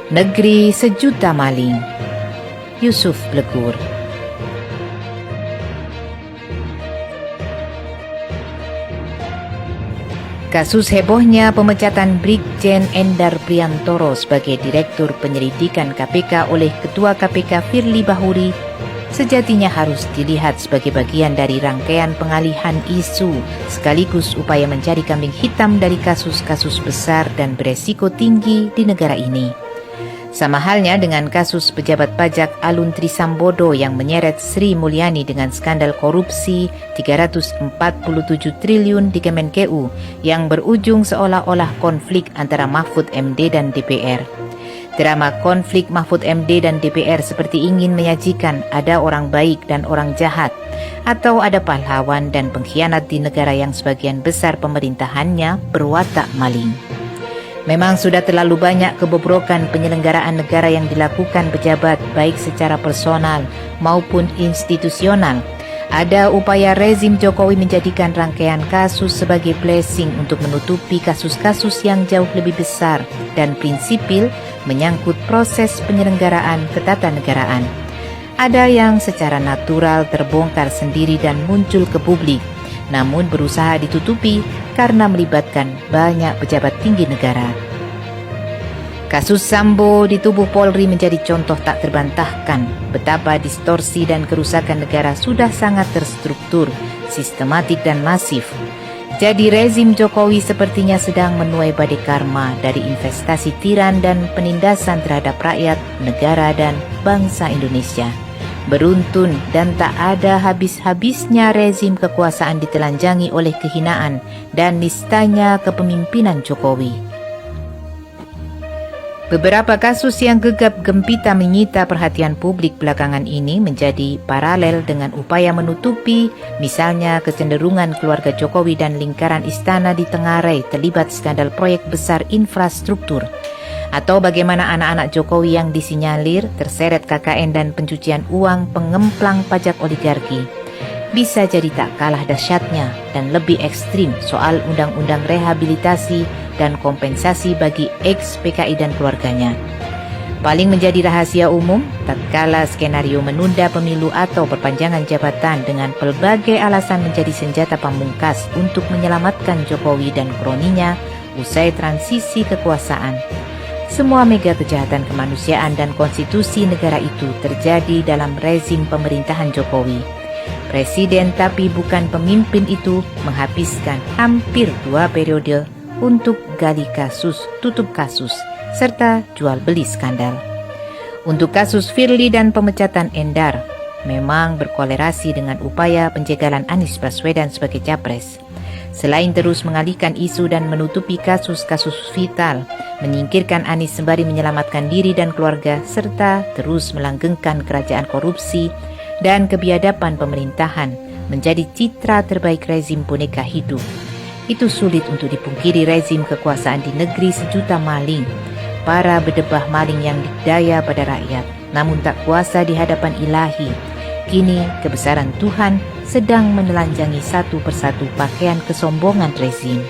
Negeri sejuta maling. Yusuf Blegur. Kasus hebohnya pemecatan Brigjen Endar Priantoro sebagai Direktur Penyelidikan KPK oleh Ketua KPK Firly Bahuri sejatinya harus dilihat sebagai bagian dari rangkaian pengalihan isu sekaligus upaya mencari kambing hitam dari kasus-kasus besar dan beresiko tinggi di negara ini. Sama halnya dengan kasus pejabat pajak Alun Trisambodo yang menyeret Sri Mulyani dengan skandal korupsi 347 triliun di Kemenkeu yang berujung seolah-olah konflik antara Mahfud MD dan DPR. Drama konflik Mahfud MD dan DPR seperti ingin menyajikan ada orang baik dan orang jahat, atau ada pahlawan dan pengkhianat di negara yang sebagian besar pemerintahannya berwatak maling. Memang sudah terlalu banyak kebobrokan penyelenggaraan negara yang dilakukan pejabat baik secara personal maupun institusional. Ada upaya rezim Jokowi menjadikan rangkaian kasus sebagai blessing untuk menutupi kasus-kasus yang jauh lebih besar dan prinsipil menyangkut proses penyelenggaraan ketatanegaraan. Ada yang secara natural terbongkar sendiri dan muncul ke publik, namun berusaha ditutupi karena melibatkan banyak pejabat tinggi negara. Kasus Sambo di tubuh Polri menjadi contoh tak terbantahkan betapa distorsi dan kerusakan negara sudah sangat terstruktur, sistematik dan masif. Jadi rezim Jokowi sepertinya sedang menuai badai karma dari investasi tiran dan penindasan terhadap rakyat, negara dan bangsa Indonesia. Beruntun dan tak ada habis-habisnya rezim kekuasaan ditelanjangi oleh kehinaan dan nistanya kepemimpinan Jokowi. Beberapa kasus yang gegap gempita menyita perhatian publik belakangan ini menjadi paralel dengan upaya menutupi misalnya kecenderungan keluarga Jokowi dan lingkaran istana ditengarai terlibat skandal proyek besar infrastruktur, atau bagaimana anak-anak Jokowi yang disinyalir terseret KKN dan pencucian uang pengemplang pajak oligarki. Bisa jadi tak kalah dahsyatnya dan lebih ekstrim soal undang-undang rehabilitasi dan kompensasi bagi ex-PKI dan keluarganya. Paling menjadi rahasia umum, tatkala skenario menunda pemilu atau perpanjangan jabatan dengan pelbagai alasan menjadi senjata pamungkas untuk menyelamatkan Jokowi dan kroninya usai transisi kekuasaan. Semua mega kejahatan kemanusiaan dan konstitusi negara itu terjadi dalam rezim pemerintahan Jokowi. Presiden tapi bukan pemimpin itu menghabiskan hampir 2 periode untuk gali kasus, tutup kasus, serta jual beli skandal. Untuk kasus Firly dan pemecatan Endar, memang berkolerasi dengan upaya penjagalan Anies Baswedan sebagai capres. Selain terus mengalihkan isu dan menutupi kasus-kasus vital, menyingkirkan Anies sembari menyelamatkan diri dan keluarga, serta terus melanggengkan kerajaan korupsi dan kebiadaban pemerintahan menjadi citra terbaik rezim boneka hidup. Itu sulit untuk dipungkiri rezim kekuasaan di negeri sejuta maling, para bedebah maling yang dikdaya pada rakyat, namun tak kuasa di hadapan ilahi. Kini kebesaran Tuhan sedang menelanjangi satu persatu pakaian kesombongan rezim.